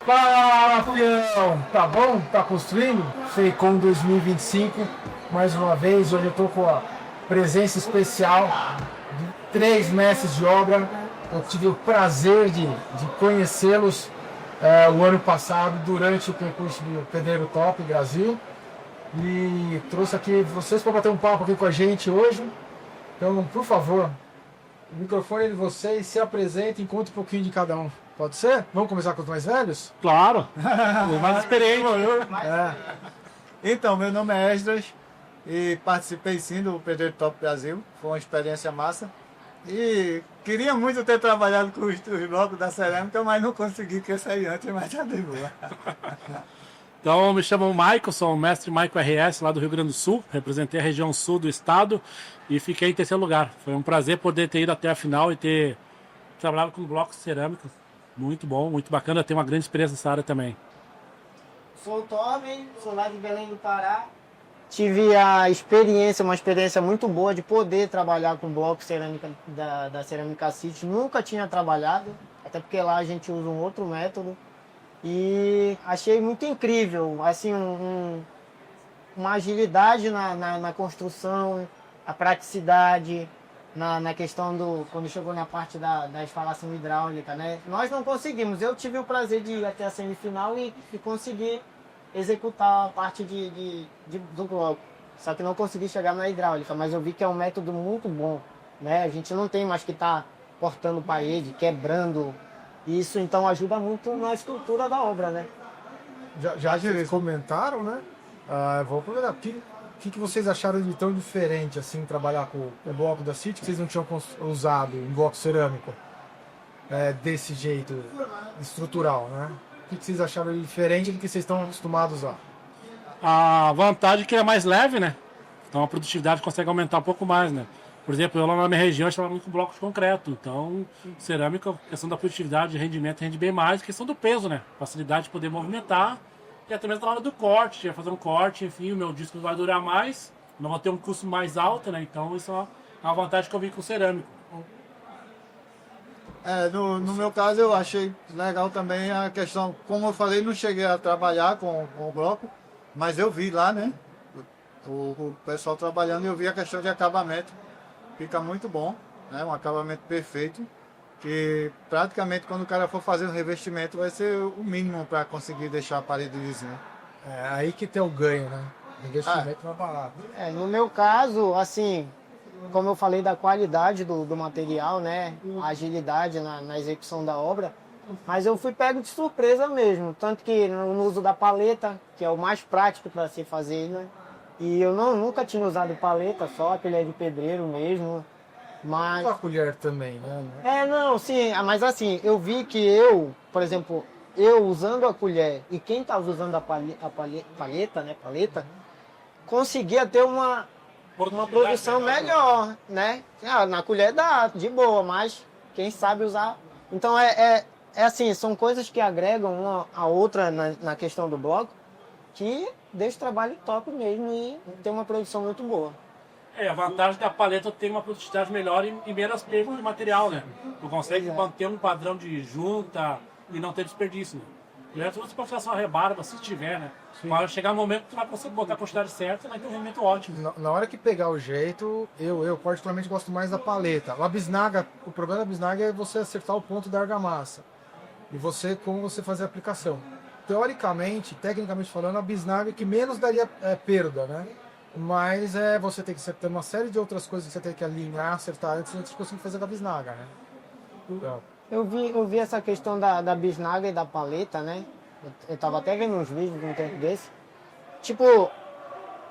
Fala, fião! Tá bom? Tá construindo? Feicom 2025, mais uma vez. Hoje eu tô com a presença especial de três mestres de obra. Eu tive o prazer de conhecê-los o ano passado, durante o percurso do Pedreiro Top Brasil. E trouxe aqui vocês para bater um papo aqui com a gente hoje. Então, por favor, o microfone é de vocês, se apresentem, conta um pouquinho de cada um. Pode ser? Vamos começar com os mais velhos? Claro, o mais experiente. Então, meu nome é Esdras e participei sim do Pedreiro Top Brasil. Foi uma experiência massa. E queria muito ter trabalhado com os blocos da cerâmica, mas não consegui, que eu saí antes, mas já deu. Então, me chamo Maicon, sou o mestre Maicon RS lá do Rio Grande do Sul. Representei a região sul do estado e fiquei em terceiro lugar. Foi um prazer poder ter ido até a final e ter trabalhado com blocos cerâmicos. Muito bom, muito bacana. Tenho uma grande experiência nessa área também. Sou o Torben, sou lá de Belém do Pará. Tive a experiência, uma experiência muito boa de poder trabalhar com bloco cerâmica da Cerâmica City. Nunca tinha trabalhado, até porque lá a gente usa um outro método. E achei muito incrível, assim, uma agilidade na construção, a praticidade, na questão do... Quando chegou na parte da instalação hidráulica, né? Nós não conseguimos, eu tive o prazer de ir até a semifinal e conseguir executar a parte do bloco. Só que não consegui chegar na hidráulica, mas eu vi que é um método muito bom, né? A gente não tem mais que estar cortando parede, quebrando. Isso então ajuda muito na estrutura da obra, né? Já que eles comentaram, né? Vou aproveitar. O que vocês acharam de tão diferente assim trabalhar com o bloco da City que vocês não tinham usado em bloco cerâmico desse jeito estrutural, né? O que vocês acharam de diferente do que vocês estão acostumados a usar? A vantagem é que é mais leve, né? Então a produtividade consegue aumentar um pouco mais, né? Por exemplo, eu lá na minha região estava muito com blocos de concreto. Então, cerâmica, questão da produtividade, de rendimento, rende bem mais. Questão do peso, né? Facilidade de poder movimentar. E até mesmo na hora do corte, fazer um corte, enfim, o meu disco vai durar mais. Não vai ter um custo mais alto, né? Então, isso é uma vantagem que eu vi com o cerâmico. No meu caso, eu achei legal também a questão, como eu falei, não cheguei a trabalhar com o bloco, mas eu vi lá, né? O pessoal trabalhando e eu vi a questão de acabamento. Fica muito bom, né? Um acabamento perfeito, que praticamente quando o cara for fazer um revestimento vai ser o mínimo para conseguir deixar a parede lisa. É aí que tem o ganho, né? O investimento não é barato. No meu caso, assim, como eu falei da qualidade do material, né? A agilidade na execução da obra, mas eu fui pego de surpresa mesmo. Tanto que no uso da paleta, que é o mais prático para se fazer, né? E eu nunca tinha usado paleta, só a colher de pedreiro mesmo. Mas... A colher também, né? Não, sim, mas assim, eu vi que eu, por exemplo, eu usando a colher e quem estava usando a paleta, né? Paleta, conseguia ter uma produção melhor, né? Na colher dá, de boa, mas quem sabe usar. Então é assim, são coisas que agregam uma a outra na questão do bloco, que deixa o trabalho top mesmo e tem uma produção muito boa. A vantagem da paleta tem uma produtividade melhor e menos perda de material, né? Tu consegue manter um padrão de junta e não ter desperdício, né? Direto você pode fazer uma rebarba, se tiver, né? Mas chegar no momento que tu vai conseguir botar a quantidade certa, vai ter um rendimento ótimo. Na hora que pegar o jeito, eu particularmente gosto mais da paleta. A bisnaga, o problema da bisnaga é você acertar o ponto da argamassa. E como você fazer a aplicação. Teoricamente, tecnicamente falando, a bisnaga é que menos daria perda, né? Mas você tem que ter uma série de outras coisas que você tem que alinhar, acertar antes de conseguir fazer da bisnaga, né? Então, Eu vi essa questão da bisnaga e da paleta, né? Eu tava até vendo uns vídeos de um tempo desse. Tipo,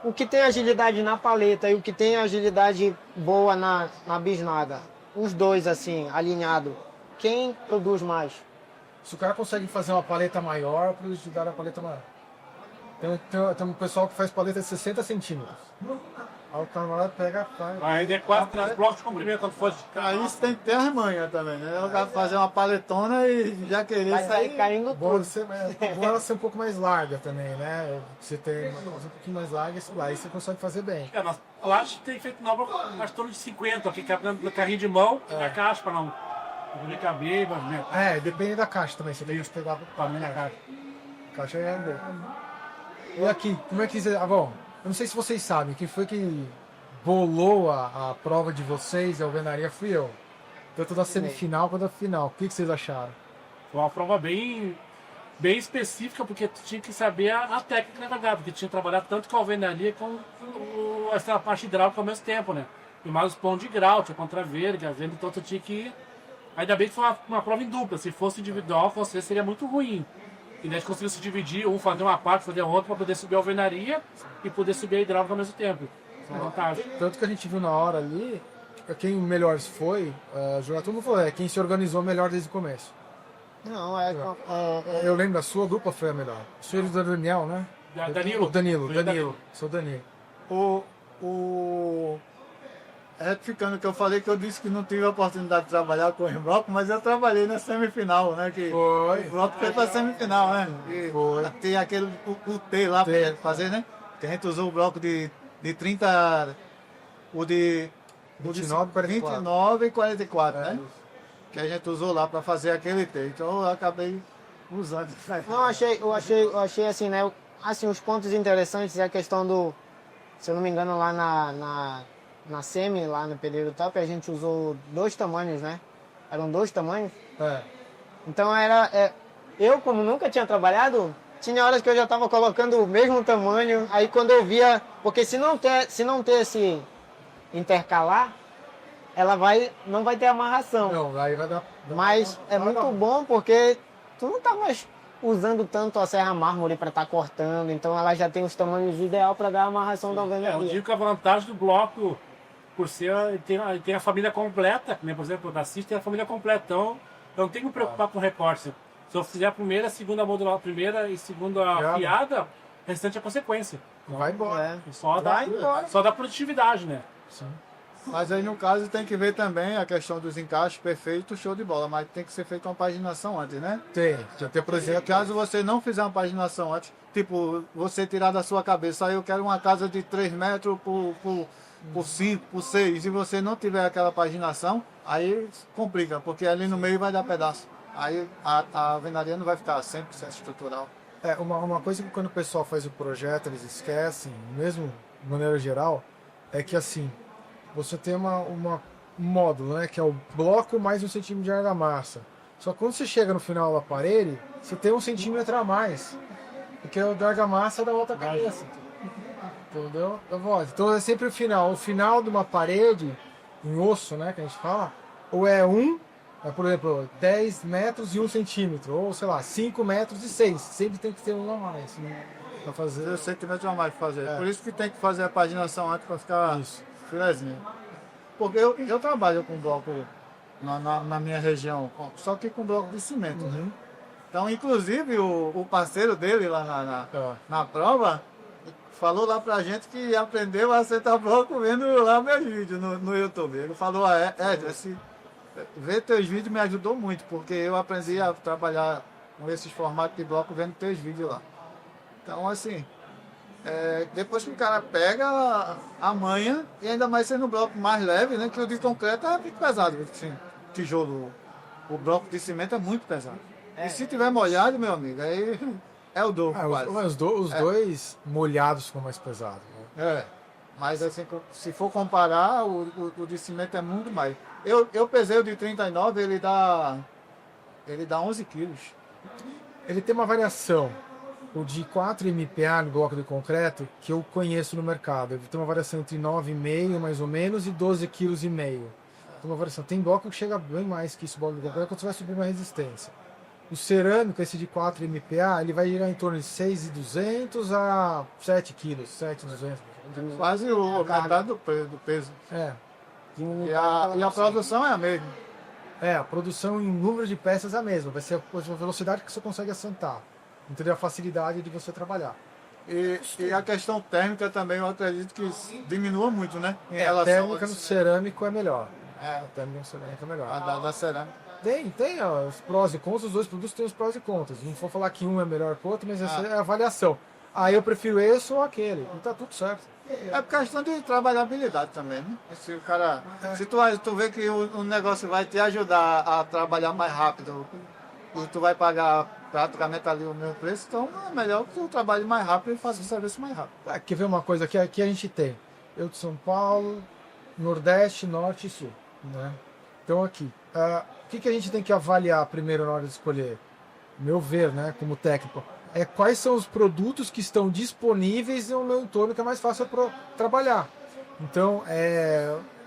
o que tem agilidade na paleta e o que tem agilidade boa na bisnaga, os dois assim, alinhado, quem produz mais? se o cara consegue fazer uma paleta maior, a produtividade da paleta é maior. Tem um pessoal que faz paleta de 60 centímetros. Aí o camarada pega, faz. Ainda é quase 3 blocos de comprimento quando for de Aí isso tem que ter as manhas também, né? O cara fazer uma paletona e já querer Vai sair. sair caindo Bom, tudo. bom ela ser um pouco mais larga também, né? Você tem uma coisa um pouquinho mais larga, aí você consegue fazer bem. Lá a gente tem feito nova, acho torno de 50, aqui carregando no carrinho de mão, na caixa para não Poder caber, né? Depende da caixa também. Você tem que pegar o tamanho da caixa. A caixa é grande. E aqui, como é que você... bom, eu não sei se vocês sabem, quem foi que bolou a prova de vocês, a alvenaria, fui eu. Tanto da semifinal quanto da final. O que vocês acharam? Foi uma prova bem específica, porque tu tinha que saber a técnica, na verdade, porque tinha que trabalhar tanto com a alvenaria como essa parte hidráulica ao mesmo tempo, né? E mais os pontos de grau, tinha contra-verga, então tu tinha que... Ainda bem que foi uma prova em dupla, se fosse individual, você seria muito ruim. E daí a gente conseguiu se dividir, um fazer uma parte, fazer a outra, para poder subir a alvenaria e poder subir a hidráulica ao mesmo tempo. Isso é vantagem. Tanto que a gente viu na hora ali, quem melhor foi, todo mundo falou, quem se organizou melhor desde o começo. Não, Eu lembro, a sua dupla foi a melhor. O senhor do Daniel, né? Danilo. Sou Danilo. Retificando o que eu falei, que eu disse que não tive a oportunidade de trabalhar com o bloco, mas eu trabalhei na semifinal, né? Que Foi. O bloco foi pra semifinal, né? E Foi. tem aquele o T lá pra fazer, né? Que a gente usou o bloco de 30, o de 29 e 44, né? Que a gente usou lá pra fazer aquele T. Então eu acabei usando. Não, eu achei assim, né? Assim, os pontos interessantes é a questão do, se eu não me engano, lá na semi, lá no Pedreiro Top, a gente usou 2 tamanhos, né? Eram 2 tamanhos. Então eu, como nunca tinha trabalhado, tinha horas que eu já estava colocando o mesmo tamanho. Aí quando eu via, porque se não ter esse intercalar, ela não vai ter amarração. Não, aí vai dar... Mas é muito bom porque tu não tá mais usando tanto a serra mármore para estar cortando, então ela já tem os tamanhos ideal para dar a amarração da alvenaria. Eu digo que a vantagem do bloco, por ser, tem a família completa, né? Por exemplo, da CIS tem a família completa, então eu não tenho que me preocupar com recorte. Se eu fizer a primeira, segunda modular, primeira e segunda fiada, o restante é consequência. Vai embora. Só dá produtividade, né? Sim. Mas aí no caso tem que ver também a questão dos encaixes perfeitos, show de bola, mas tem que ser feita uma paginação antes, né? Tem que Por exemplo, caso você não fizer uma paginação antes, tipo, você tirar da sua cabeça, eu quero uma casa de 3 metros por 5, por 6, e você não tiver aquela paginação, aí complica, porque ali no meio vai dar pedaço. Aí a alvenaria não vai ficar 100% estrutural. Uma coisa que quando o pessoal faz o projeto, eles esquecem, mesmo de maneira geral, é que assim, você tem um módulo, né, que é o bloco mais 1 centímetro de argamassa. Só que quando você chega no final da parede, você tem 1 centímetro a mais, porque é o da argamassa da outra cabeça. Entendeu? Então é sempre o final de uma parede, em osso, né, que a gente fala, ou por exemplo, 10 metros e 1 centímetro, ou sei lá, 5 metros e 6, sempre tem que ter um a mais, né, para fazer. 10 centímetros a mais para fazer. Por isso que tem que fazer a paginação antes para ficar filezinho. Porque eu trabalho com bloco na minha região, só que com bloco de cimento. Né? Então, inclusive, o parceiro dele lá na prova falou lá pra gente que aprendeu a acertar bloco vendo lá meus vídeos no YouTube. Ele falou, ver teus vídeos me ajudou muito, porque eu aprendi a trabalhar com esses formatos de bloco vendo teus vídeos lá. Então, assim, depois que o cara pega a manha, e ainda mais sendo um bloco mais leve, né? Que o de concreto é muito pesado. Assim, tijolo, o bloco de cimento é muito pesado. E se tiver molhado, meu amigo, aí é o dobro quase. Os dois molhados ficam mais pesados. Né? Mas assim, se for comparar, o de cimento é muito mais. Eu pesei o de 39, ele dá 11 quilos. Ele tem uma variação. O de 4 MPa no bloco de concreto, que eu conheço no mercado, ele tem uma variação entre 9,5 mais ou menos e 12,5 kg. Tem uma variação. Tem bloco que chega bem mais que isso, bloco de concreto, quando você vai subir uma resistência. O cerâmico, esse de 4 MPa, ele vai girar em torno de 6,200 a 7 kg, 7,200. Quase o metade do peso. E a produção é a mesma. A produção em número de peças é a mesma, vai ser a velocidade que você consegue assentar. Entendeu? A facilidade de você trabalhar. E a questão térmica também, eu acredito que diminua muito, né? A térmica no cerâmico é melhor. A térmica no cerâmico é melhor. A da cerâmica. Tem os prós e contras, os dois produtos têm os prós e contras. Não vou falar que um é melhor que o outro, mas essa é a avaliação. Aí eu prefiro esse ou aquele. E tá tudo certo. É por questão de trabalhabilidade também, né? Se o cara. Se tu vê que o negócio vai te ajudar a trabalhar mais rápido e tu vai pagar praticamente ali o mesmo preço, então é melhor que tu trabalhe mais rápido e faça o serviço mais rápido. Quer ver uma coisa? Aqui a gente tem eu de São Paulo, Nordeste, Norte e Sul. Né? Então aqui, o que a gente tem que avaliar primeiro na hora de escolher? Meu ver, né, como técnico, é quais são os produtos que estão disponíveis no meu entorno que é mais fácil para trabalhar. Então,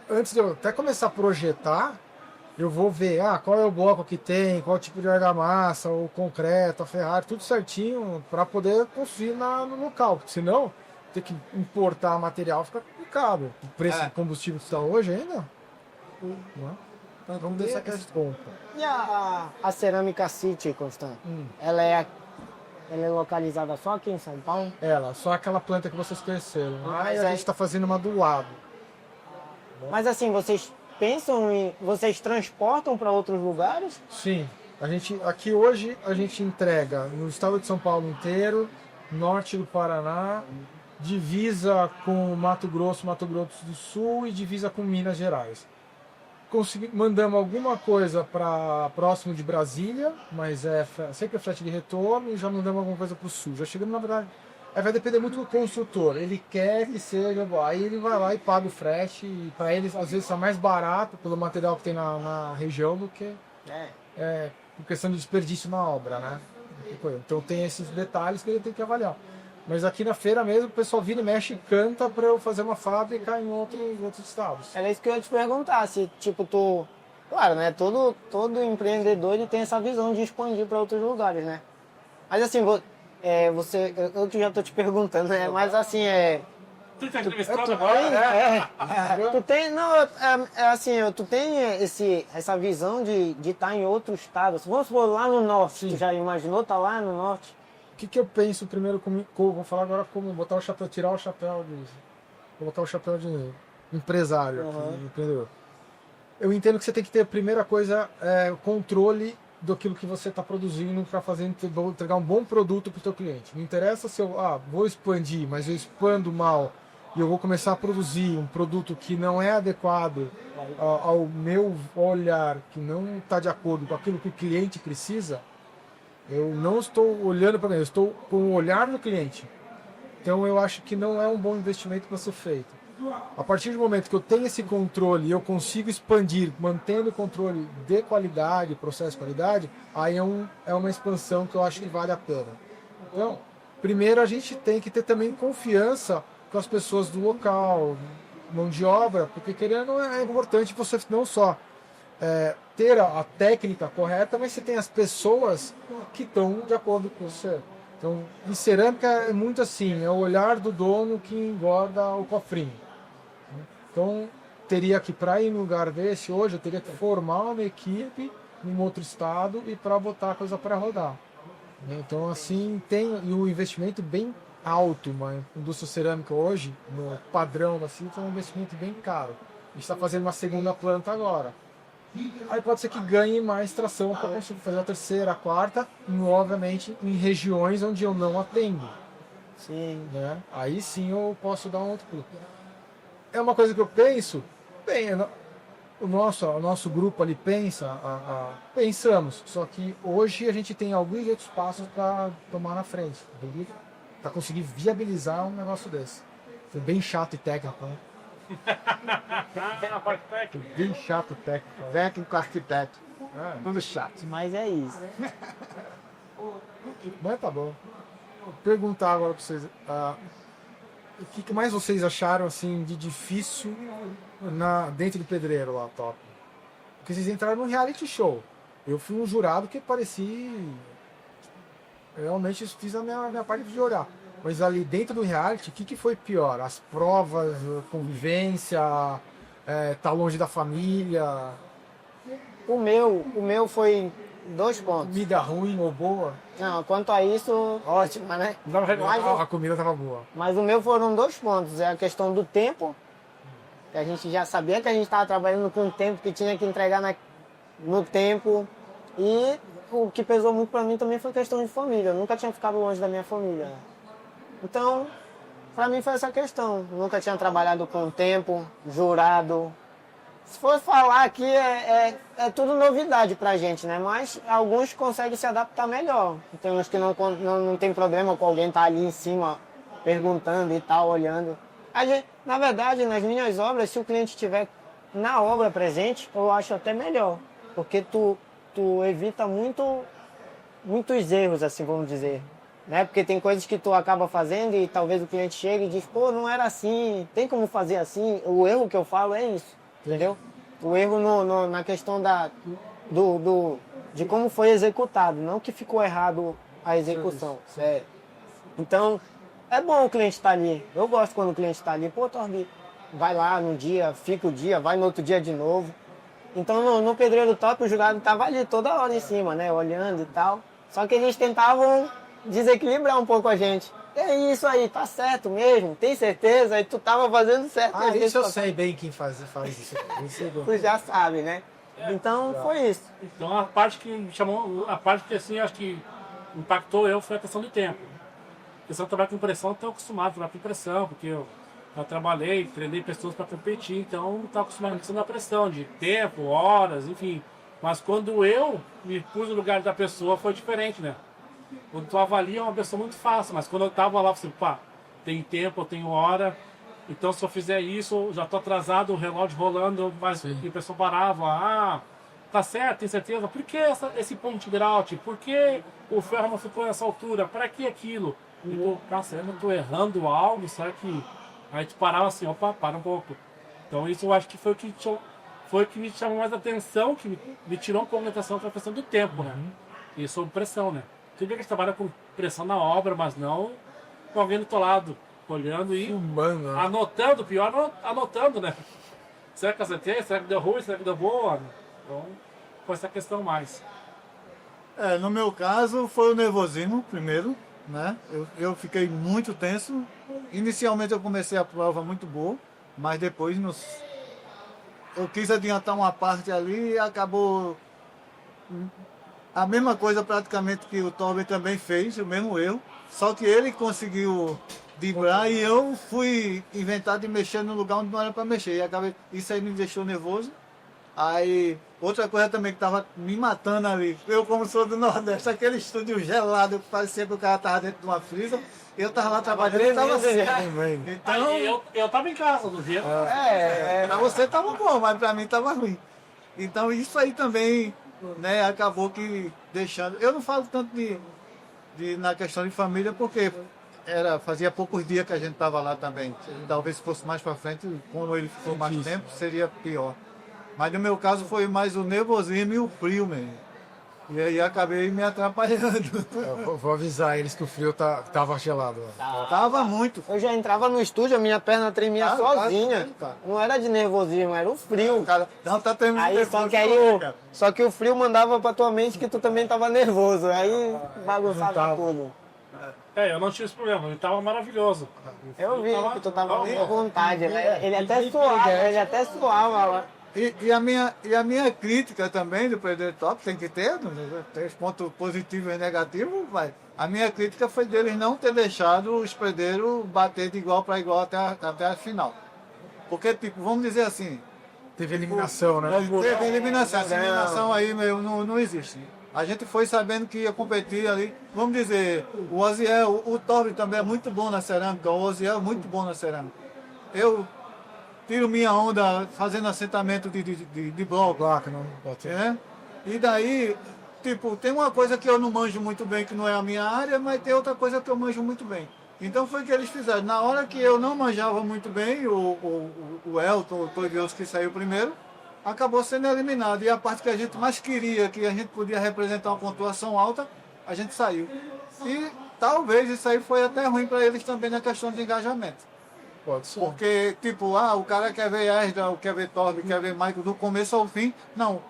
antes de eu até começar a projetar, eu vou ver qual é o bloco que tem, qual tipo de argamassa, o concreto, a Ferrari, tudo certinho para poder construir no local. Porque senão, ter que importar material fica complicado. O preço do combustível que está hoje ainda, não é? Então, vamos deixar essa conta. E a Cerâmica City, Constante? Ela é localizada só aqui em São Paulo? Só aquela planta que vocês conheceram. Mas Aí a gente está fazendo uma do lado. Mas assim, vocês vocês transportam para outros lugares? Sim. Aqui hoje a gente entrega no estado de São Paulo inteiro, norte do Paraná, divisa com Mato Grosso do Sul e divisa com Minas Gerais. Mandamos alguma coisa para próximo de Brasília, mas sempre frete de retorno, e já mandamos alguma coisa para o sul. Já chegamos, na verdade, vai depender muito do construtor. Ele quer que seja, aí ele vai lá e paga o frete, e para ele às vezes é mais barato pelo material que tem na região do que por questão de desperdício na obra, né? Então tem esses detalhes que ele tem que avaliar. Mas aqui na feira mesmo, o pessoal vira e mexe e canta para eu fazer uma fábrica em outros estados. Era isso que eu ia te perguntar, se tipo Claro, né? Todo empreendedor ele tem essa visão de expandir para outros lugares, né? Mas assim, eu que já tô te perguntando, né? Mas assim, Tu tá entrevistando agora? Tu tem, tu tem essa visão de estar em outro estado. Vamos supor, lá no norte, tu já imaginou estar lá no norte? O que eu penso primeiro vou falar agora como botar o chapéu, tirar o chapéu colocar o chapéu de empresário, empreendedor. Eu entendo que você tem que ter a primeira coisa, o controle daquilo que você está produzindo para entregar um bom produto para o teu cliente. Não interessa se eu vou expandir, mas eu expando mal e eu vou começar a produzir um produto que não é adequado ao meu olhar, que não está de acordo com aquilo que o cliente precisa. Eu não estou olhando para mim, eu estou com o olhar do cliente. Então eu acho que não é um bom investimento para ser feito. A partir do momento que eu tenho esse controle e eu consigo expandir, mantendo o controle de qualidade, processo de qualidade, aí é uma expansão que eu acho que vale a pena. Então, primeiro a gente tem que ter também confiança com as pessoas do local, mão de obra, porque querendo é importante você não só ter a técnica correta, mas você tem as pessoas que estão de acordo com você. Então, em cerâmica é muito assim, é o olhar do dono que engorda o cofrinho. Então, teria que, para ir num lugar desse hoje, eu teria que formar uma equipe em outro estado e para botar a coisa para rodar. Então, assim, e o investimento bem alto, uma indústria cerâmica hoje, no padrão da CIT, é um investimento bem caro. A gente está fazendo uma segunda planta agora. Aí pode ser que ganhe mais tração para conseguir fazer a terceira, a quarta, obviamente em regiões onde eu não atendo. Sim. Né? Aí sim eu posso dar um outro pulo. É uma coisa que eu penso, o nosso grupo ali pensamos, só que hoje a gente tem alguns outros passos para tomar na frente, para conseguir viabilizar um negócio desse. Foi bem chato e técnico, né? Bem chato técnico. Técnico, arquiteto. Tudo chato. Mas é isso. Mas tá bom. Vou perguntar agora para vocês. O que mais vocês acharam assim de difícil dentro do pedreiro lá, top? Porque vocês entraram num reality show. Eu fui um jurado que parecia. Realmente fiz a minha parte de jurar. Mas ali dentro do reality, o que foi pior? As provas, a convivência, tá longe da família? O meu foi 2 pontos. Comida ruim ou boa? Não, quanto a isso, ótimo, né? A comida tava boa. Mas o meu foram 2 pontos. É a questão do tempo, que a gente já sabia que a gente estava trabalhando com o tempo que tinha que entregar no tempo. E o que pesou muito para mim também foi a questão de família. Eu nunca tinha ficado longe da minha família. Então, pra mim foi essa questão. Nunca tinha trabalhado com tempo, jurado. Se for falar aqui, é tudo novidade pra gente, né? Mas alguns conseguem se adaptar melhor. Tem uns que não tem problema com alguém estar ali em cima perguntando e tal, olhando. Na verdade, nas minhas obras, se o cliente estiver na obra presente, eu acho até melhor. Porque tu evita muitos erros, assim, vamos dizer. Né? Porque tem coisas que tu acaba fazendo e talvez o cliente chegue e diz, pô, não era assim, tem como fazer assim? O erro que eu falo é isso. Entendeu? O erro na questão de como foi executado, não que ficou errado a execução. Certo. Então, é bom o cliente estar ali. Eu gosto quando o cliente está ali. Pô, Torbi, vai lá no dia, fica o dia, vai no outro dia de novo. Então, no Pedreiro Top, o jurado estava ali toda hora em cima, né? Olhando e tal. Só que eles tentavam desequilibrar um pouco a gente. É isso aí, tá certo mesmo? Tem certeza? E tu tava fazendo certo. Isso eu sei bem quem faz isso. Tu já sabe, né? Então foi isso. Então a parte que me chamou, a parte que assim, acho que impactou eu foi a questão do tempo. A questão de trabalhar com impressão, eu estou acostumado a trabalhar com impressão, porque eu trabalhei, treinei pessoas para competir, então estava acostumado com a questão da pressão, de tempo, horas, enfim. Mas quando eu me pus no lugar da pessoa foi diferente, né? Quando tu avalia é uma pessoa muito fácil, mas quando eu tava lá, assim, pá, tem tempo, eu tenho hora, então se eu fizer isso, já tô atrasado, o relógio rolando, mas a pessoa parava, tá certo, tem certeza? Por que esse ponto de grout? Por que o ferro não ficou nessa altura? Para que aquilo? E tá certo, eu tô errando algo, será que... Aí tu parava assim, opa, para um pouco. Então isso eu acho que foi o que me chamou mais atenção, que me tirou um pouco da atenção para a questão do tempo, né? E sob pressão, né? Tudo bem que a gente trabalha com pressão na obra, mas não com alguém do teu lado, olhando e Humano, né? anotando, pior anotando, né? Será que acertei? Será que deu ruim? Será que deu boa? Então, foi essa questão mais. No meu caso, foi o nervosismo primeiro, né? Eu fiquei muito tenso. Inicialmente eu comecei a prova muito boa, mas depois eu quis adiantar uma parte ali e acabou a mesma coisa praticamente que o Torben também fez, o mesmo erro, só que ele conseguiu driblar e eu fui inventar de mexer no lugar onde não era para mexer. E acabei, isso aí me deixou nervoso. Aí, outra coisa também que estava me matando ali, eu como sou do Nordeste, aquele estúdio gelado, que parecia que o cara estava dentro de uma freezer, eu estava lá trabalhando e estava assim. Então, eu tava em casa do jeito. Para você estava bom, mas para mim estava ruim. Então isso aí também, né, acabou que deixando. Eu não falo tanto na questão de família, porque fazia poucos dias que a gente estava lá também. Talvez se fosse mais para frente, como ele ficou mais tempo, seria pior. Mas no meu caso foi mais o nervosismo e o frio mesmo. E aí acabei me atrapalhando. Eu vou avisar eles que o frio tava gelado. Tava muito. Eu já entrava no estúdio, a minha perna tremia sozinha. Não era de nervosismo, era o frio. Cara, não tá terminando. Aí, só que o frio mandava pra tua mente que tu também tava nervoso. Aí bagunçava tudo. Eu não tive esse problema, ele tava maravilhoso. Eu vi que tu tava com vontade, né? Ele até suava lá. E a minha crítica também do Pedreiro Top, tem que ter, né? Tem os pontos positivos e negativos, mas a minha crítica foi deles não ter deixado os pedreiros bater de igual para igual até a final. Porque, tipo, vamos dizer assim... Teve eliminação, né? Teve eliminação. Essa eliminação aí, meu, não existe. A gente foi sabendo que ia competir ali. Vamos dizer, o Oziel, o Torben também é muito bom na cerâmica, o Oziel é muito bom na cerâmica. Eu tiro minha onda fazendo assentamento de bloco. Placa, não pode ser. E daí, tipo, tem uma coisa que eu não manjo muito bem, que não é a minha área, mas tem outra coisa que eu manjo muito bem. Então foi o que eles fizeram. Na hora que eu não manjava muito bem, o Elton, o Toivioso que saiu primeiro, acabou sendo eliminado. E a parte que a gente mais queria, que a gente podia representar uma pontuação alta, a gente saiu. E talvez isso aí foi até ruim para eles também na questão de engajamento. Pode ser. Porque, tipo, o cara quer ver Esdra, quer ver Torben, quer ver Michael do começo ao fim. Não.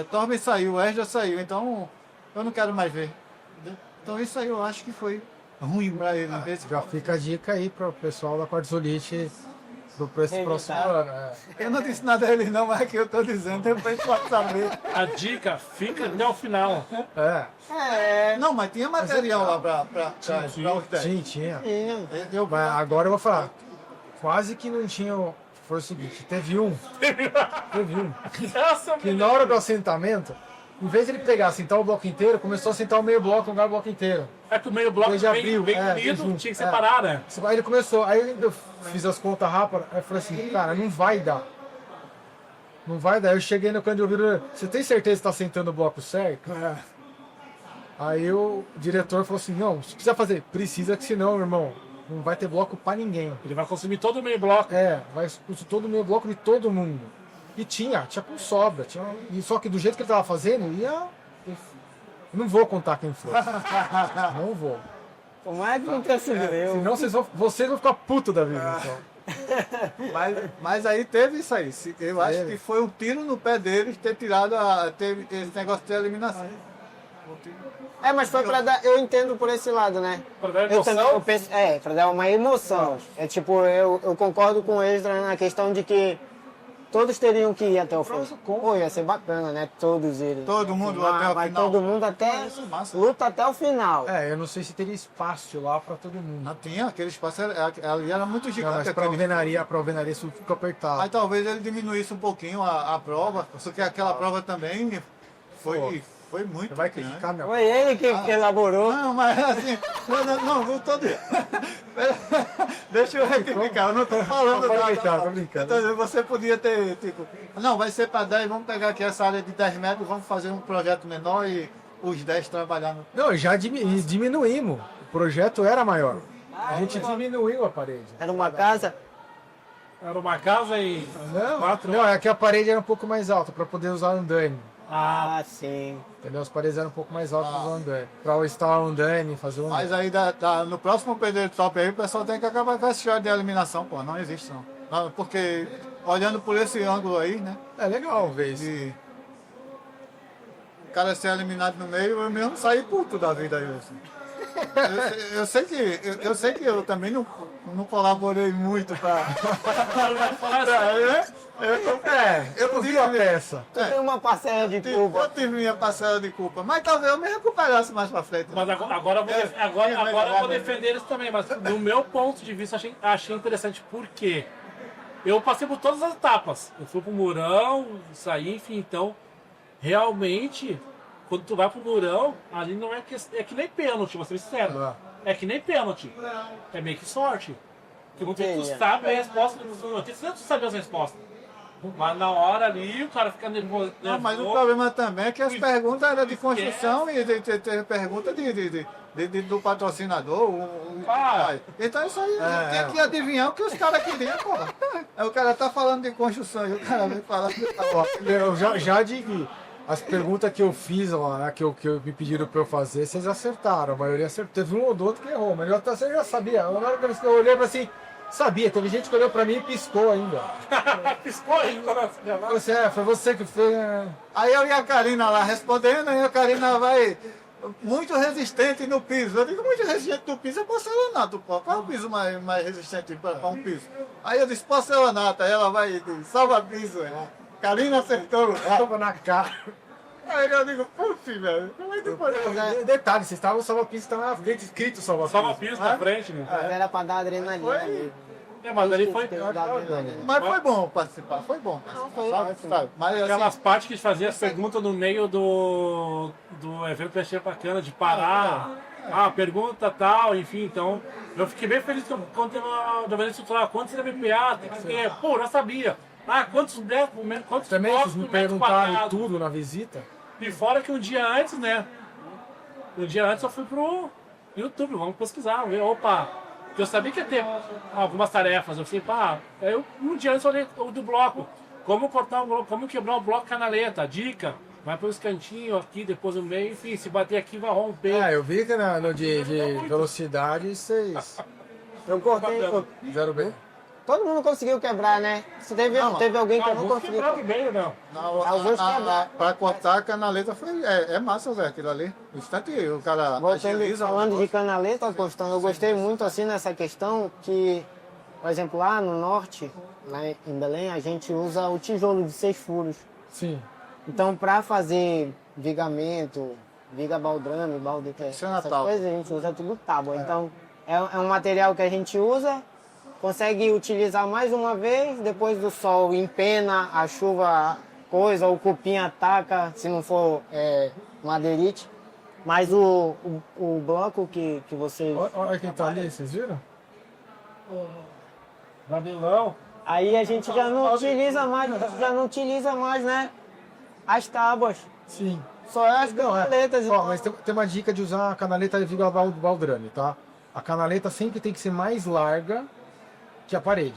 Torben saiu, Esdra saiu, então eu não quero mais ver. Então isso aí eu acho que foi ruim para ele. Já fica a dica aí para o pessoal da Quartzolite Para esse próximo ano. Eu não disse nada a eles não, mas é que eu tô dizendo, depois pode saber. A dica, fica até o final. Não, mas tinha material lá pra os 10. Sim, tinha. Sim. Mas agora eu vou falar. Quase que não tinha. Foi o seguinte, teve um. Essa Que na hora do assentamento, em vez de ele pegar, assentar o bloco inteiro, começou a assentar o meio bloco no lugar do bloco inteiro. é que o meio bloco Ele já bem, abriu, bem unido, junto, tinha que separar, né? Aí ele começou, aí eu fiz as contas rápidas, aí eu falei assim, cara, não vai dar. Não vai dar. Eu cheguei no canto de ouvido, você tem certeza que está sentando o bloco certo? Aí o diretor falou assim, não, se quiser fazer, precisa que senão, irmão, não vai ter bloco pra ninguém. Ele vai consumir todo o meio bloco. Vai consumir todo o meio bloco de todo mundo. E tinha com sobra. E só que do jeito que ele tava fazendo, eu não vou contar quem foi. Não vou. Por mais que não tenha sido eu. Senão vocês vão ficar puto da vida. Então. Mas aí teve isso aí. Eu acho que foi um tiro no pé deles ter tirado esse negócio de eliminação. Mas foi pra dar. Eu entendo por esse lado, né? Pra dar Eu também emoção. penso, pra dar uma emoção. É tipo, eu concordo com o Esdra na questão de que todos teriam que ir até o fim. Pô, ia ser bacana, né? Todos eles. Todo mundo até o Vai final. todo mundo até. Isso, massa. Luta até o final. Eu não sei se teria espaço lá pra todo mundo. Não tinha, aquele espaço ali era muito Não, gigante. mas pra alvenaria isso fica apertado. Aí talvez ele diminuísse um pouquinho a prova, só que aquela prova também foi muito. Você vai grande. criticar, meu? Foi ele que elaborou. Não, mas assim, não tô Deixa eu retificar, eu não tô falando Tô brincando. Então, você podia ter, tipo, não, vai ser para 10, vamos pegar aqui essa área de 10 metros, vamos fazer um projeto menor e os 10 trabalhando. Não, já diminuímos. O projeto era maior. A gente diminuiu a parede. Era uma casa. Era uma casa e Não, é que a parede era um pouco mais alta para poder usar andaime. Ah, sim. Entendeu? As paredes eram um pouco mais altas para usar andaime. Para instalar um andaime, fazer um. Mas aí no próximo PD top aí o pessoal tem que acabar com essa história de eliminação, pô, não existe não. Porque olhando por esse ângulo aí, né? É legal ver isso. De o cara ser eliminado no meio, eu mesmo saí puto da vida aí, assim. Eu sei que eu também não colaborei muito para Eu não digo a peça. Tu tem uma parcela de eu culpa. tive minha parcela de culpa, mas talvez eu me recuperasse mais pra frente. Mas agora eu vou defender eles também, mas do meu ponto de vista achei interessante porque eu passei por todas as etapas. Eu fui pro Murão, saí, enfim, então realmente quando tu vai pro Murão, ali não é que nem pênalti, vou ser sincero. É que nem pênalti. É meio que sorte. Porque tu sabe a resposta, não tem certeza que tu sabe as respostas. Mas na hora ali o cara fica nervoso. Não, mas o problema também é que as perguntas eram de construção e tem pergunta do patrocinador. Então isso aí tem que adivinhar o que os caras queriam, porra. Aí o cara tá falando de construção e o cara vem falando de Eu já digo. As perguntas que eu fiz lá, né, que me pediram pra eu fazer, vocês acertaram. A maioria acertou. Teve um ou outro que errou, mas você já sabia. Na hora que eu olhei pra assim, sabia. Teve gente que olhou pra mim e piscou ainda. Piscou ainda, né? Foi você que fez. Aí eu e a Karina lá respondendo, e a Karina vai muito resistente no piso. Eu digo, muito resistente no piso é porcelanato, pô. Qual é o piso mais resistente para um piso? Aí eu disse, porcelanato. Aí ela vai e diz, salva piso. Karina acertou. Tava na cara. Aí eu digo, putz, velho, como é que pode? Detalhe, vocês estavam salva-piso, estava na frente escrito salva-piso. Salva piso na frente, né? Mas era pra dar adrenalina mesmo. Mas ali foi. Mas foi bom participar, foi bom. Sabe? Mas, Aquelas assim, partes que fazia as perguntas no meio do evento que eu achei bacana, de parar. Pergunta tal, enfim, então. Eu fiquei bem feliz quando teve uma evento estrutural. Quantos CVPA? Pô, já sabia. Quantos Também postos vocês me metros perguntaram quadrados? tudo na visita. E fora que um dia antes, né? Um dia antes eu fui pro YouTube, vamos pesquisar, ver, opa. Porque eu sabia que ia ter algumas tarefas, eu falei, aí um dia antes eu olhei o do bloco. Como cortar um bloco, como quebrar um bloco canaleta, dica. Vai pelos cantinhos aqui, depois no meio, enfim, se bater aqui vai romper. Eu vi que no de velocidade vocês Eu cortei. fizeram bem. Todo mundo conseguiu quebrar, né? Se teve alguém que não conseguiu. Quebrou que meio, não. Alguns quebraram. para cortar a canaleta é massa, Zé, aquilo ali. O instante o cara Voltando agiliza. falando de canaleta, Constão, eu gostei muito assim nessa questão que Por exemplo, lá no norte, lá em Belém, a gente usa o tijolo de 6 furos. Sim. Então, para fazer vigamento, viga baldrame, Isso é na essas tábua. coisas, a gente usa tudo tábua. Então, é um material que a gente usa, consegue utilizar mais uma vez, depois do sol empena, a chuva coisa, o cupim ataca, se não for madeirite. Mas o bloco que vocês... Olha quem tá ali, vocês viram? Danilão. Aí a gente já não utiliza mais, né? As tábuas. Sim. Só as canaletas. Ó, mas tem uma dica de usar a canaleta de viga baldrame, tá? A canaleta sempre tem que ser mais larga que a parede.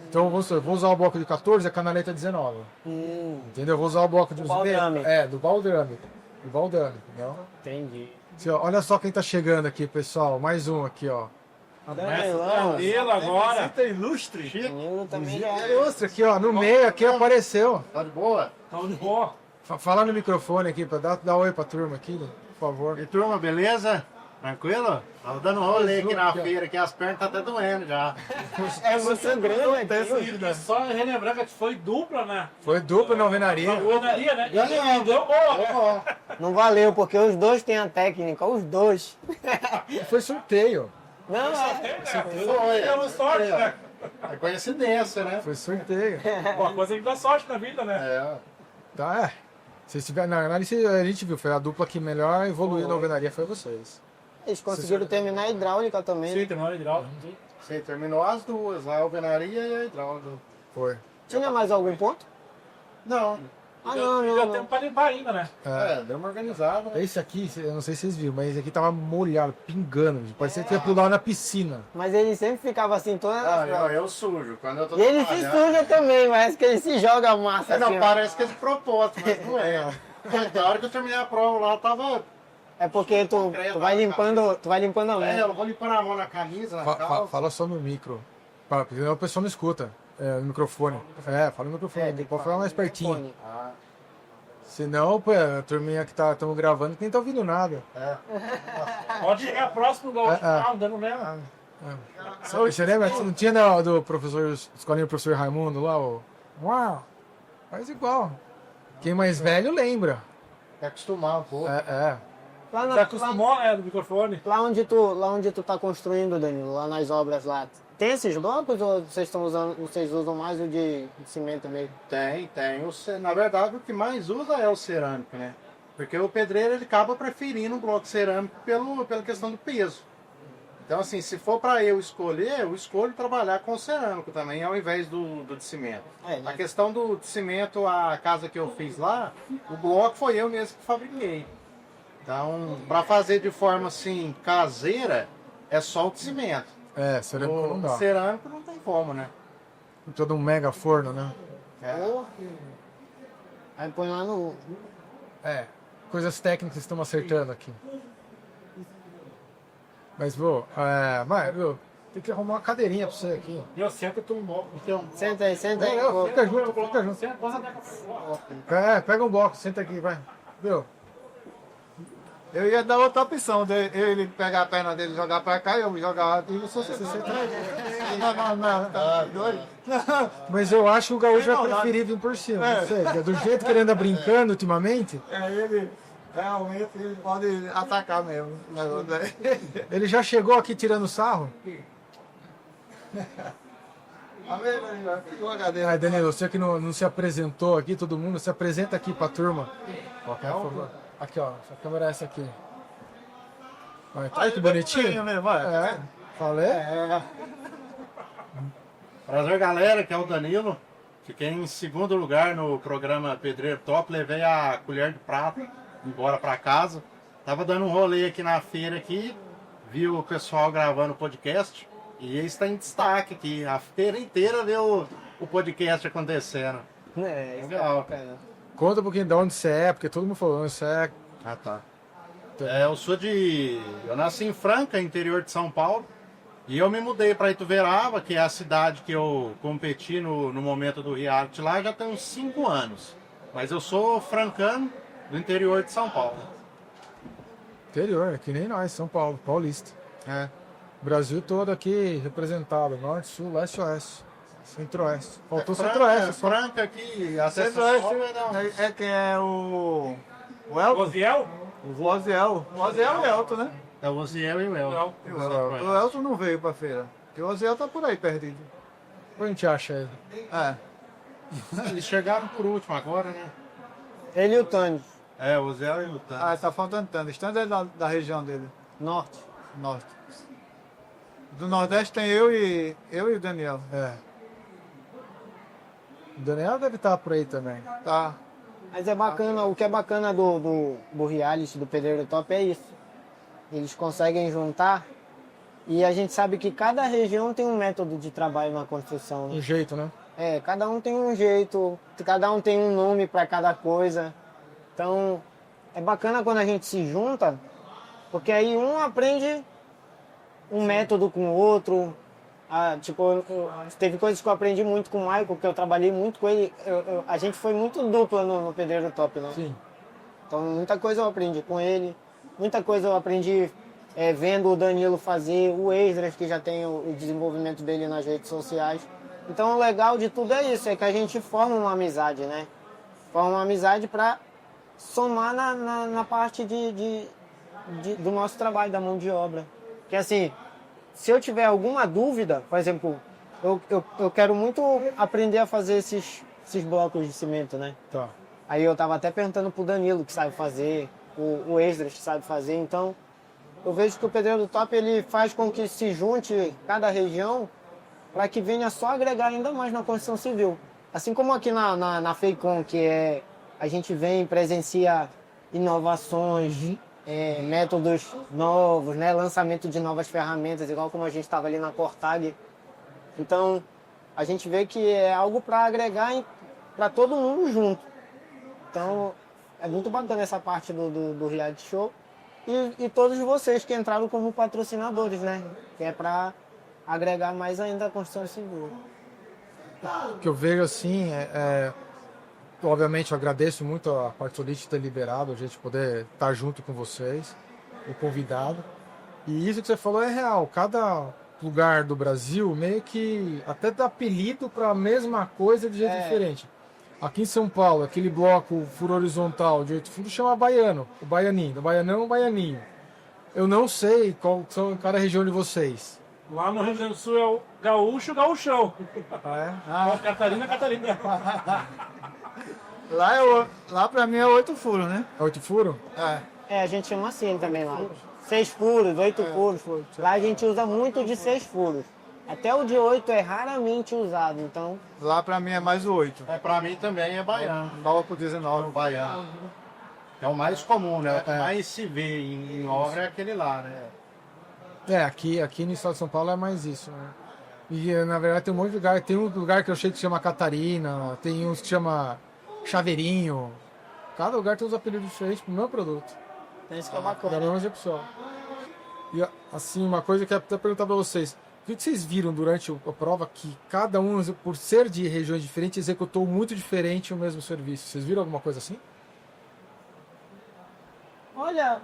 Então eu vou usar o bloco de 14, a canaleta 19. Entendeu? Eu vou usar o bloco de baldrame. do baldrame. Do baldrame, entendeu? Entendi. Assim, ó, olha só quem tá chegando aqui, pessoal. Mais um aqui, ó. Danilo agora. ilustre. Danilo também já é. Ilustre aqui, ó. No meio aqui apareceu. Tá de boa? Tá de boa. Fala no microfone aqui, pra dar oi pra turma aqui, por favor. E turma, beleza? Tranquilo? Tava dando um rolê aqui na feira, que as pernas tá até doendo já. É muito grande. E só relembrando que foi dupla, né? Foi dupla na alvenaria. Alvenaria, né? E deu boa. Não valeu, porque os dois têm a técnica, os dois. Foi sorteio. Não, Deu sorte, né? É coincidência, né? Foi sorteio. Uma coisa que dá sorte na vida, né? É. Tá, Se tiver na análise, a gente viu, foi a dupla que melhor evoluiu na alvenaria, foi vocês. eles conseguiram terminar a hidráulica também. Sim, Né? terminou a hidráulica. Sim, terminou as duas, a alvenaria e a hidráulica. Foi. Tinha mais algum ponto? Não. Ah, Deu não. tempo pra limpar ainda, né? Deu uma organizada. Né? Esse aqui, eu não sei se vocês viram, mas esse aqui tava molhado, pingando. Parecia que ia pular na piscina. Mas ele sempre ficava assim, toda. Eu sujo. Quando eu tô E ele se trabalhando- suja também, parece que ele se joga a massa. Não, assim, ó. parece que é de propósito, mas não é. Na hora que eu terminei a prova lá, tava. É porque tu vai limpando a mão. Eu vou limpar a mão na camisa, na calça. Fala só no micro, porque senão o pessoal não escuta. No microfone. Fala no microfone, pode falar mais pertinho. Ah, Senão, pô, a turminha que estamos gravando, que nem tá ouvindo nada. Pode chegar próximo do carro, dando mesmo. Você lembra? Não tinha do professor, escolinha do professor Raimundo lá? Uau! Faz igual. Quem mais velho lembra. tem que acostumar um pouco. Lá, Você acostumou, né, do microfone? lá onde tu tá construindo, Danilo, lá nas obras lá, tem esses blocos ou vocês usam mais o de cimento mesmo? Tem. Na verdade, o que mais usa é o cerâmico, né? Porque o pedreiro ele acaba preferindo um bloco cerâmico pela questão do peso. Então, assim, se for para eu escolher, eu escolho trabalhar com cerâmico também, ao invés do de cimento. Né? A questão do de cimento, a casa que eu fiz lá, o bloco foi eu mesmo que fabriquei. Então, para fazer de forma assim caseira, é só o de cimento. Cerâmico não O dá. cerâmico não tem como, né? Todo um mega forno, né? Aí põe lá no. Coisas técnicas estamos acertando aqui. Mas, tem que arrumar uma cadeirinha pra você aqui. E eu sento e tu morro. Senta aí. Fica junto. Pega um bloco, senta aqui, vai. Viu? Eu ia dar outra opção, ele pegar a perna dele e jogar pra cá, eu jogar aqui e você sentar. Não, tá doido? Mas eu acho que o gaúcho vai preferir vir por cima. Não sei, do jeito que ele anda brincando ultimamente, Ele realmente ele pode atacar mesmo. o negócio aí. ele já chegou aqui tirando sarro. Uma cadeira. Aí, Danilo, você que não se apresentou aqui, todo mundo, se apresenta aqui pra turma. Por favor. Aqui, ó, a câmera é essa aqui. Olha que bonitinho. Falei? Prazer, galera, que é o Danilo. Fiquei em segundo lugar no programa Pedreiro Top, levei a colher de prata embora para casa. Tava dando um rolê aqui na feira aqui, vi o pessoal gravando o podcast e ele está em destaque aqui. A feira inteira vê o podcast acontecendo. Legal. Conta um pouquinho de onde você é, porque todo mundo falou onde você é. Ah, tá. Eu nasci em Franca, interior de São Paulo. E eu me mudei para Ituverava, que é a cidade que eu competi no momento do reality lá, já tem uns 5 anos. Mas eu sou francano do interior de São Paulo. Interior, que nem nós, São Paulo, paulista. Brasil todo aqui representado, norte, sul, leste, oeste, centro-oeste. Faltou centro-oeste só. Franca aqui, a Centro-Oeste não. é quem é o Elton? Oziel? O Oziel. O Oziel e o Elton, né? É o Oziel e o El. O Elton não veio pra feira. E o Oziel tá por aí perdido. Depois a gente acha ele. É. Eles chegaram por último agora, né? Ele e o Tânis, É, o Oziel e o Tan. Ah, tá faltando tanto. Tanto é da região dele, norte. norte. Do Nordeste tem eu e o Daniel. É. O Daniel deve estar por aí também. Tá. Mas é bacana, o que é bacana do reality, do Pedreiro Top é isso. Eles conseguem juntar e a gente sabe que cada região tem um método de trabalho na construção, né? Um jeito, né? É, cada um tem um jeito, cada um tem um nome para cada coisa. Então, é bacana quando a gente se junta, porque aí um aprende um método com o outro. Ah, tipo, teve coisas que eu aprendi muito com o Michael, que eu trabalhei muito com ele. A gente foi muito dupla no Pedreiro Top, né? Sim. Então, muita coisa eu aprendi com ele, muita coisa eu aprendi vendo o Danilo fazer, o Esdras, que já tem o desenvolvimento dele nas redes sociais. Então, o legal de tudo é isso, é que a gente forma uma amizade, né? Forma uma amizade para somar na parte do nosso trabalho, da mão de obra. Porque, assim, se eu tiver alguma dúvida, por exemplo, eu quero muito aprender a fazer esses blocos de cimento, né? Tá. Aí eu tava até perguntando pro Danilo, que sabe fazer, o Esdras, que sabe fazer. Então, eu vejo que o Pedreiro Top, ele faz com que se junte cada região para que venha só agregar ainda mais na construção civil. Assim como aqui na FEICOM, que a gente vem, presencia inovações, métodos novos, né? Lançamento de novas ferramentas, igual como a gente estava ali na Cortag. Então, a gente vê que é algo para agregar para todo mundo junto. Então, é muito bacana essa parte do reality show. E todos vocês que entraram como patrocinadores, né? Que é para agregar mais ainda a construção civil. O que eu vejo assim obviamente eu agradeço muito a Partolite ter liberado a gente poder estar junto com vocês, o convidado. E isso que você falou é real. Cada lugar do Brasil meio que até dá apelido para a mesma coisa de jeito diferente. Aqui em São Paulo, aquele bloco furo horizontal de 8 furos chama baiano, o baianinho, do baianão o baianinho. Eu não sei qual são cada região de vocês. Lá no Rio Grande do Sul é o gaúcho, o gaúchão. Catarina. Lá pra mim é 8 furos, né? É 8 furos? A gente chama assim também lá. 6 furos, 8 furos. Lá a gente usa muito de 6 furos. Até o de 8 é raramente usado, então... Lá pra mim é mais o 8. Pra mim também é baiano. 9 por 19. Baiano. É o mais comum, né? O que mais se vê em obra é aquele lá, né? Aqui no estado de São Paulo é mais isso, né? E na verdade tem um monte de lugar. Tem um lugar que eu achei que se chama Catarina, tem uns que chama Chaveirinho. Cada lugar tem uns apelidos diferentes pro meu produto. Tem isso que é bacana. Da mesma execução. E assim, uma coisa que eu até perguntar pra vocês. O que vocês viram durante a prova que cada um, por ser de regiões diferentes, executou muito diferente o mesmo serviço? Vocês viram alguma coisa assim? Olha,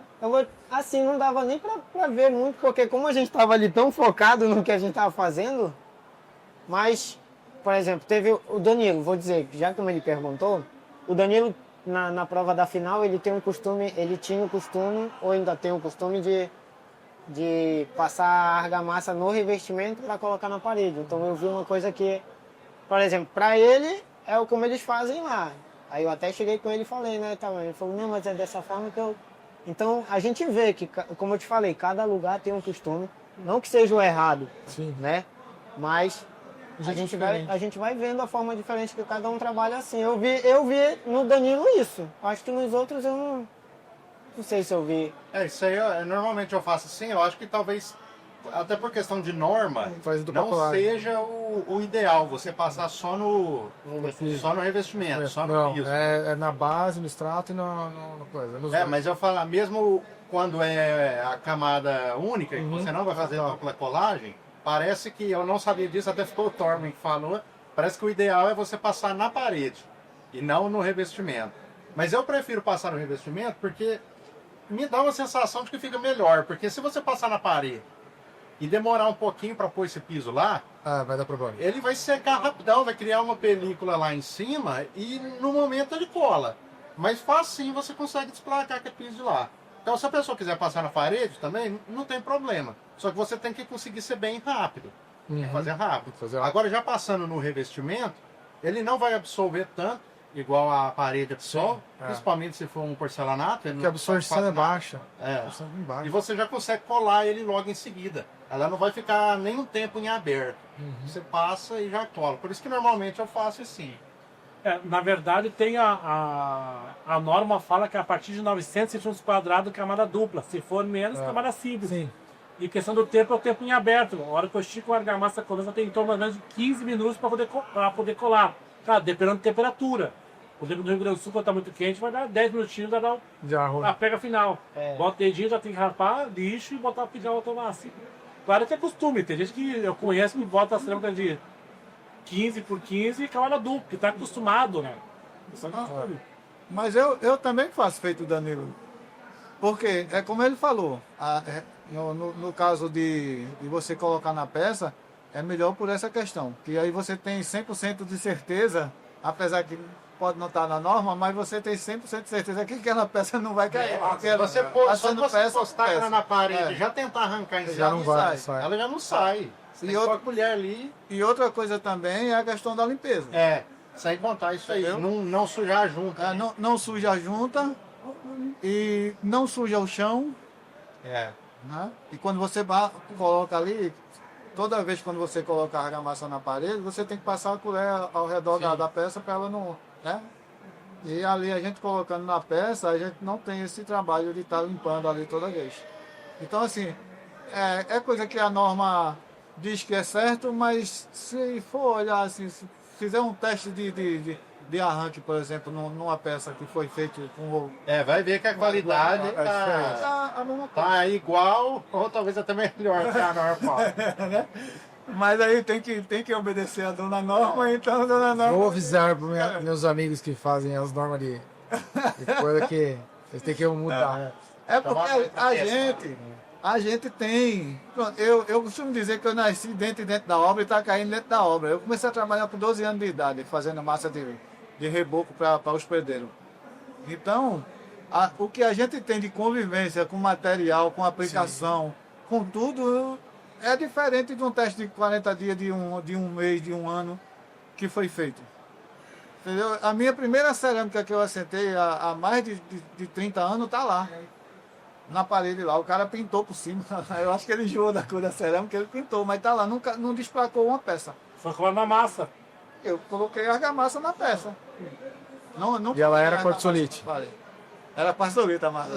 assim, não dava nem pra ver muito, porque como a gente tava ali tão focado no que a gente tava fazendo, mas, por exemplo, teve o Danilo, vou dizer, já como ele perguntou, o Danilo, na prova da final, ele tinha o costume, ou ainda tem o costume de passar a argamassa no revestimento para colocar na parede. Então eu vi uma coisa que, por exemplo, para ele é como eles fazem lá. Aí eu até cheguei com ele e falei, né? Ele falou, não, mas é dessa forma que eu... Então a gente vê que, como eu te falei, cada lugar tem um costume, não que seja o errado, Sim. né? Mas a gente vai vendo a forma diferente que cada um trabalha assim. Eu vi no Danilo isso. Acho que nos outros eu não sei se eu vi. Isso aí, normalmente eu faço assim, eu acho que talvez, até por questão de norma, Faz do não popular. seja o ideal, você passar só no revestimento, só no Não, piso. é na base, no extrato e no coisa. nos dois. Mas eu falo, mesmo quando é a camada única, que você não vai fazer dupla colagem, parece que, eu não sabia disso, até ficou o Torben que falou, parece que o ideal é você passar na parede e não no revestimento. Mas eu prefiro passar no revestimento porque me dá uma sensação de que fica melhor, porque se você passar na parede e demorar um pouquinho para pôr esse piso lá, vai dar problema. ele vai secar rapidão, vai criar uma película lá em cima e no momento ele cola. Mas facinho você consegue desplacar aquele piso de lá. Então se a pessoa quiser passar na parede também, não tem problema. Só que você tem que conseguir ser bem rápido. Fazer rápido. Agora já passando no revestimento, ele não vai absorver tanto, igual a parede absorve, principalmente se for um porcelanato. Porque a absorção é baixa. E você já consegue colar ele logo em seguida. Ela não vai ficar nem um tempo em aberto. Você passa e já cola. Por isso que normalmente eu faço assim. Na verdade, tem a norma fala que a partir de 900 centímetros quadrados, camada dupla. Se for menos, camada simples. Sim. E questão do tempo é o tempo em aberto. A hora que eu estico a argamassa colando, tem em torno de 15 minutos para poder colar. Claro, dependendo da temperatura. Por exemplo, no Rio Grande do Sul, quando está muito quente, vai dar 10 minutinhos, vai dar a pega final. Bota o dedinho, já tem que raspar, lixo e botar a pilhar automático. Claro que é costume. Tem gente que eu conheço que bota a cerâmica de 15 por 15 e camada dupla, que está acostumado, né? Mas eu também faço feito Danilo. Porque, é como ele falou, no caso de você colocar na peça, é melhor por essa questão. Que aí você tem 100% de certeza, apesar que pode não estar na norma, mas você tem 100% de certeza que aquela peça não vai cair. Se você postar ela na parede já tentar arrancar em cima, Já não vai, ela já não sai. Você tem que pôr a colher ali. E outra coisa também é a questão da limpeza. Sem contar isso aí. Não sujar a junta. Não suja a junta e não suja o chão. Né? E quando você coloca ali, toda vez quando você coloca a argamassa na parede, você tem que passar a colher ao redor da peça para ela não... Né? E ali a gente colocando na peça, a gente não tem esse trabalho de estar limpando ali toda vez. Então assim, é coisa que a norma diz que é certo, mas se for olhar assim, se fizer um teste de arranque, por exemplo, numa peça que foi feita com... vai ver que a qualidade tá igual, ou talvez até melhor que a normal. Mas aí tem que obedecer a dona Norma, então a dona Norma... Vou avisar para meus amigos que fazem as normas de coisa que eles têm que mudar. Porque a gente tem... Pronto, eu costumo dizer que eu nasci dentro da obra e está caindo dentro da obra. Eu comecei a trabalhar com 12 anos de idade, fazendo massa de reboco para os pedreiros. Então, o que a gente tem de convivência com material, com aplicação, com tudo... É diferente de um teste de 40 dias, de um mês, de um ano, que foi feito. Entendeu? A minha primeira cerâmica que eu assentei há mais de 30 anos está lá. Na parede lá. O cara pintou por cima. Eu acho que ele enjoou da cor da cerâmica, ele pintou, mas está lá. Nunca, não desplacou uma peça. Foi colar na massa. Eu coloquei a argamassa na peça. Não E ela era quartzolite? Era quartzolite a massa.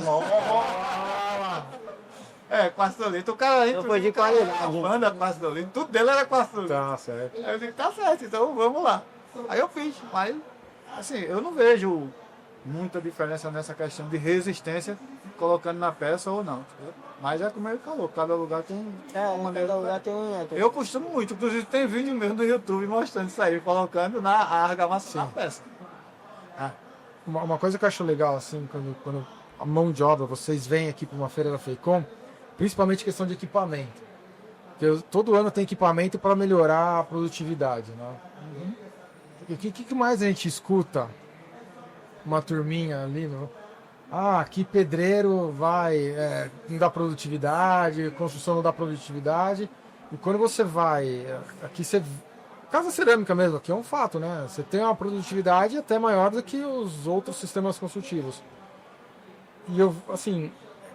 Quartzolite. O cara aí foi de qualidade. Banda quartzolite. Tudo dele era quartzolite. Tá certo. Aí eu disse, tá certo, então vamos lá. Aí eu fiz, mas assim, eu não vejo muita diferença nessa questão de resistência colocando na peça ou não. Mas é como ele falou, cada lugar tem cada lugar tem um... Eu costumo muito, inclusive tem vídeo mesmo no YouTube mostrando isso aí, colocando na argamassa na peça. Uma coisa que eu acho legal, assim, quando a mão de obra, vocês vêm aqui para uma feira da FEICOM, principalmente questão de equipamento. Porque todo ano tem equipamento para melhorar a produtividade, né? O que mais a gente escuta? Uma turminha ali, não? Aqui pedreiro não dá produtividade, construção não dá produtividade. E quando você vai, aqui você... Casa cerâmica mesmo, aqui é um fato, né? Você tem uma produtividade até maior do que os outros sistemas construtivos. E eu, assim,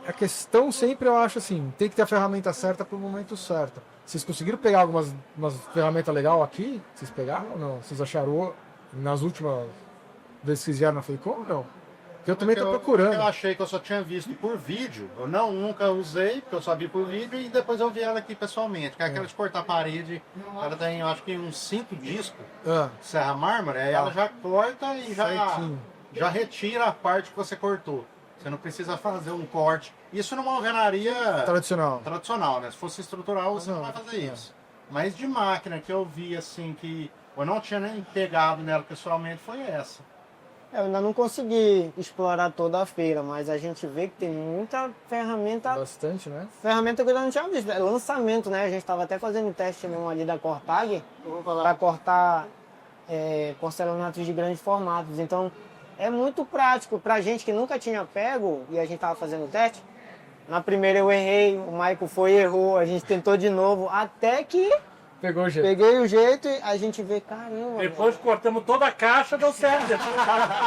a questão sempre eu acho assim, tem que ter a ferramenta certa para o momento certo. Vocês conseguiram pegar umas ferramentas legais aqui? Vocês pegaram ou não? Vocês acharam nas últimas vezes que vocês vieram na FEICOM ou não? Porque eu também estou procurando. Eu achei que eu só tinha visto por vídeo. Eu nunca usei, porque eu só vi por vídeo e depois eu vi ela aqui pessoalmente. Que é aquela de cortar a parede. Ela tem, eu acho que uns 5 discos. Serra mármore, aí ela já corta e já retira a parte que você cortou. Você não precisa fazer um corte. Isso numa alvenaria tradicional, né? Se fosse estrutural, você não vai fazer isso. Mas de máquina que eu vi assim, que eu não tinha nem pegado nela pessoalmente, foi essa. Eu ainda não consegui explorar toda a feira, mas a gente vê que tem muita ferramenta. Bastante, né? Ferramenta que eu ainda não tinha visto. É lançamento, né? A gente estava até fazendo teste mesmo ali da Cortag para cortar porcelanatos de grandes formatos. Então é muito prático pra gente que nunca tinha pego e a gente tava fazendo o teste. Na primeira eu errei, o Michael foi e errou, a gente tentou de novo, até que Pegou o jeito. peguei o jeito e a gente vê, caramba. Depois cortamos toda a caixa, deu certo.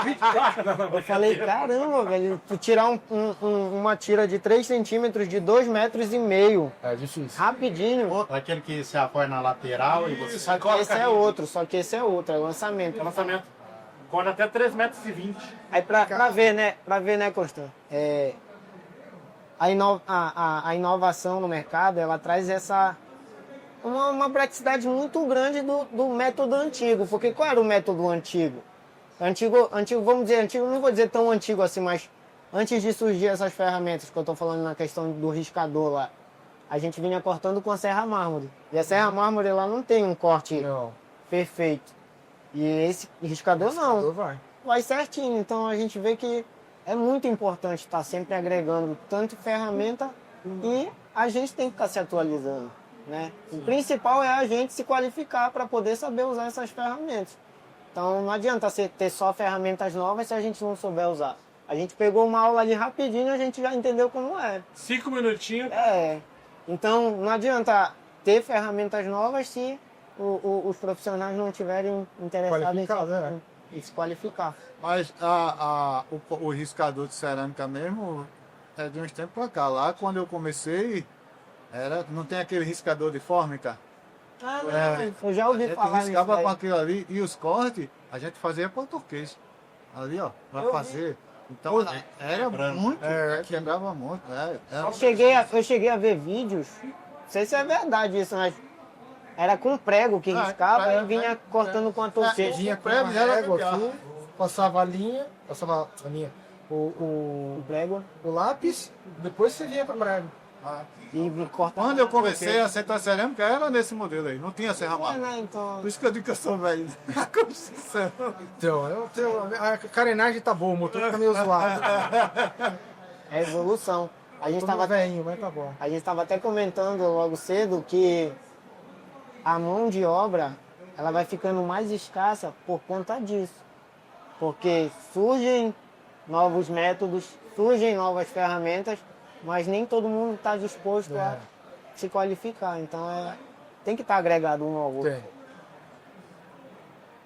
20 caixas na Eu falei, caramba, velho, tu tirar uma tira de 3 centímetros de 2,5 metros. É difícil. Rapidinho. Aquele que se apoia na lateral e você Só que esse é outro, é lançamento. É lançamento. Corta até 3,20 metros. Aí pra ver, né, Constan? A inovação no mercado, ela traz uma praticidade muito grande do método antigo. Porque qual era o método antigo? Antigo, vamos dizer, antigo, não vou dizer tão antigo assim, mas antes de surgir essas ferramentas que eu estou falando na questão do riscador lá, a gente vinha cortando com a serra mármore. E a serra mármore lá não tem um corte perfeito. E esse riscador não. Vai certinho. Então a gente vê que é muito importante estar sempre agregando tanto ferramenta e a gente tem que estar se atualizando, né? O principal é a gente se qualificar para poder saber usar essas ferramentas. Então não adianta você ter só ferramentas novas se a gente não souber usar. A gente pegou uma aula ali rapidinho e a gente já entendeu como é. 5 minutinhos. Então não adianta ter ferramentas novas se os profissionais não estiverem interessados em se qualificar. Mas o riscador de cerâmica mesmo é de uns tempos pra cá. Lá quando eu comecei, não tem aquele riscador de fórmica? Eu já ouvi falar A gente riscava nisso com aí. aquilo ali e os cortes a gente fazia por turquês. Ali, ó, pra fazer. Então era muito, quebrava muito. Eu cheguei a ver vídeos, não sei se é verdade isso, mas era com prego que riscava e vinha cortando com a torceira. Vinha com uma régua aqui, passava a linha, O prego o lápis, depois você vinha pra prego. e cortava. Quando eu comecei a sentar cerâmica, era nesse modelo aí, não tinha serra mármore. né? Então, Por isso que eu digo que eu sou velho. A construção. Então, a carenagem tá boa, o motor fica meio zoado. é evolução. A gente Tô tava velhinho, mas tá bom. A gente estava até comentando logo cedo que a mão de obra ela vai ficando mais escassa por conta disso. Porque surgem novos métodos, surgem novas ferramentas, mas nem todo mundo está disposto a se qualificar. Então tem que estar agregado um ao outro. Tem.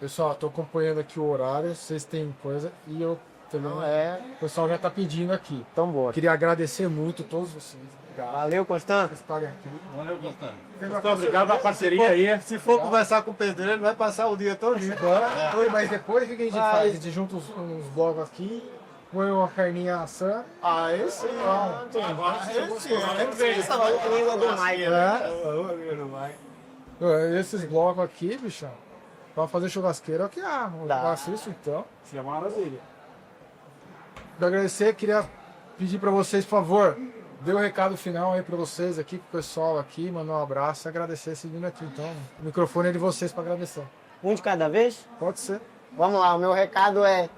Pessoal, estou acompanhando aqui o horário, vocês têm coisa e eu também. O pessoal já está pedindo aqui. Então bora. Queria agradecer muito a todos vocês. Valeu, Constante. Estarem aqui. Valeu, Constante. Muito obrigado pela parceria aí. Se for conversar com o pedreiro, ele vai passar o dia todo. Oi, mas depois o que a gente faz? A gente junta uns blocos aqui, põe uma carninha assando. Esse Esses blocos aqui, bichão, pra fazer churrasqueira, que eu faço isso então. Isso é uma maravilha. Quero agradecer, queria pedir pra vocês, por favor, dê o recado final aí pra vocês aqui, pro pessoal aqui, mandar um abraço e agradecer esse vídeo aqui. Então, o microfone é de vocês pra agradecer. Um de cada vez? Pode ser. Vamos lá, o meu recado é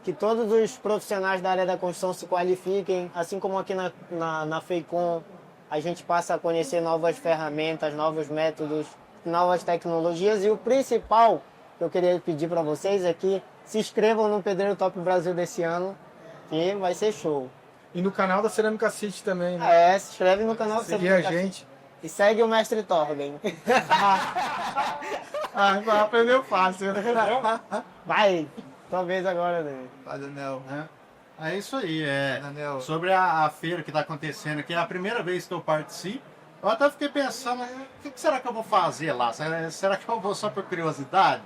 que todos os profissionais da área da construção se qualifiquem, assim como aqui na FEICOM a gente passa a conhecer novas ferramentas, novos métodos, novas tecnologias e o principal que eu queria pedir para vocês é que se inscrevam no Pedreiro Top Brasil desse ano, que vai ser show. E no canal da Cerâmica City também, né? Se inscreve no canal Seguir a gente. e segue o Mestre Torben. aprendeu fácil. Vai, talvez agora, né? Vai, Daniel. É isso aí, Daniel. sobre a feira que está acontecendo aqui, é a primeira vez que eu participo. Eu até fiquei pensando, o que será que eu vou fazer lá? Será que eu vou só por curiosidade?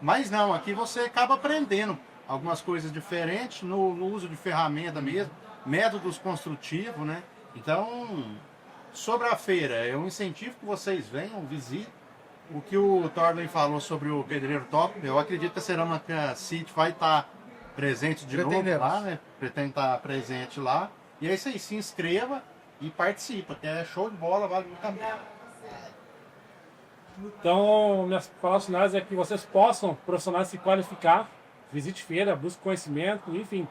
Mas não, aqui você acaba aprendendo algumas coisas diferentes no uso de ferramenta mesmo, métodos construtivos, né? Então, sobre a feira, eu incentivo que vocês venham, visitem. O que o Torben falou sobre o Pedreiro Top, eu acredito que a Cerâmica City vai estar presente de novo lá, né? Pretende estar presente lá. E é isso aí, se inscreva e participa, que é show de bola, vale muito a pena. Então, minhas palavras finais é que vocês possam, profissionais, se qualificar, visite feira, busque conhecimento, enfim.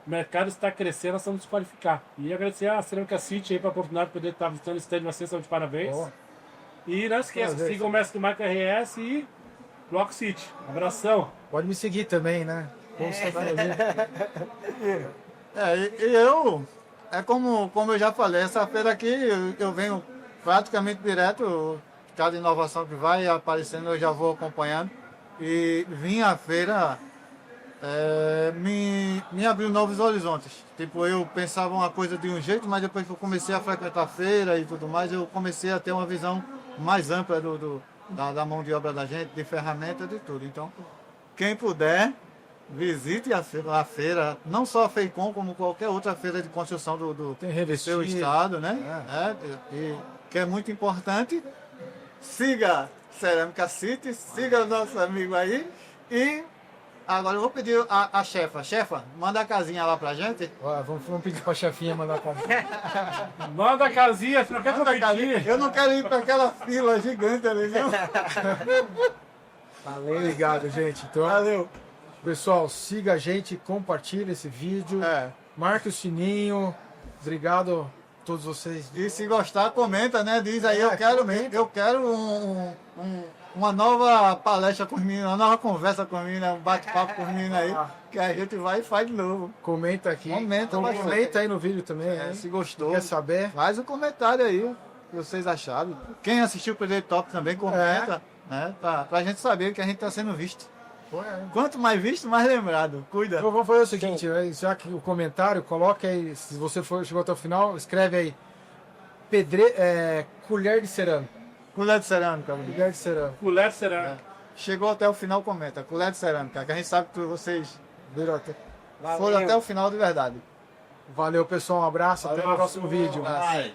O mercado está crescendo, nós estamos nos qualificar. E agradecer a Cerâmica City aí pela oportunidade de poder estar visitando o stand, vocês estão de parabéns. Boa. E não esqueça, siga o Mestre do Marco RS e Bloco City. Abração. Pode me seguir também, né? E eu, como eu já falei, essa feira aqui eu venho praticamente direto, cada inovação que vai aparecendo eu já vou acompanhando. E vim à feira, me abriu novos horizontes. Tipo, eu pensava uma coisa de um jeito, mas depois que eu comecei a frequentar a feira e tudo mais, eu comecei a ter uma visão mais ampla da mão de obra da gente, de ferramentas, de tudo. Então, quem puder, visite a feira, não só a FEICOM, como qualquer outra feira de construção do Tem revestido. seu estado, né? Que é muito importante. Siga Cerâmica City, siga o nosso amigo aí. E agora eu vou pedir a chefa. Chefa, manda a casinha lá pra gente. Ó, vamos pedir pra chefinha mandar a casinha. Manda a casinha, se não quer Manda a casinha. competir. Eu não quero ir para aquela fila gigante ali, não. Valeu. Obrigado, gente. Então, Valeu. pessoal, siga a gente, compartilha esse vídeo, marque o sininho. Obrigado a todos vocês. E se gostar, comenta, né? Diz aí, eu quero uma nova palestra com os meninos, uma nova conversa com os meninos, um bate-papo com os meninos aí, que a gente vai e faz de novo. Comenta aqui. Bastante. Comenta aí no vídeo também, né? Se gostou, Quer saber? faz um comentário aí, o que vocês acharam. Quem assistiu o Pedreiro Top também comenta, né? Pra gente saber que a gente está sendo visto. Quanto mais visto, mais lembrado. Cuida. Então vamos fazer o seguinte, já que o comentário, coloque aí, se você chegou até o final, escreve aí colher de cerâmica. Colher de cerâmica. Colher de cerâmica. Colher será. Chegou até o final, comenta. Colher de cerâmica, que a gente sabe que vocês Viram até. foram até o final de verdade. Valeu, pessoal. Um abraço. Até o próximo vídeo. Mas...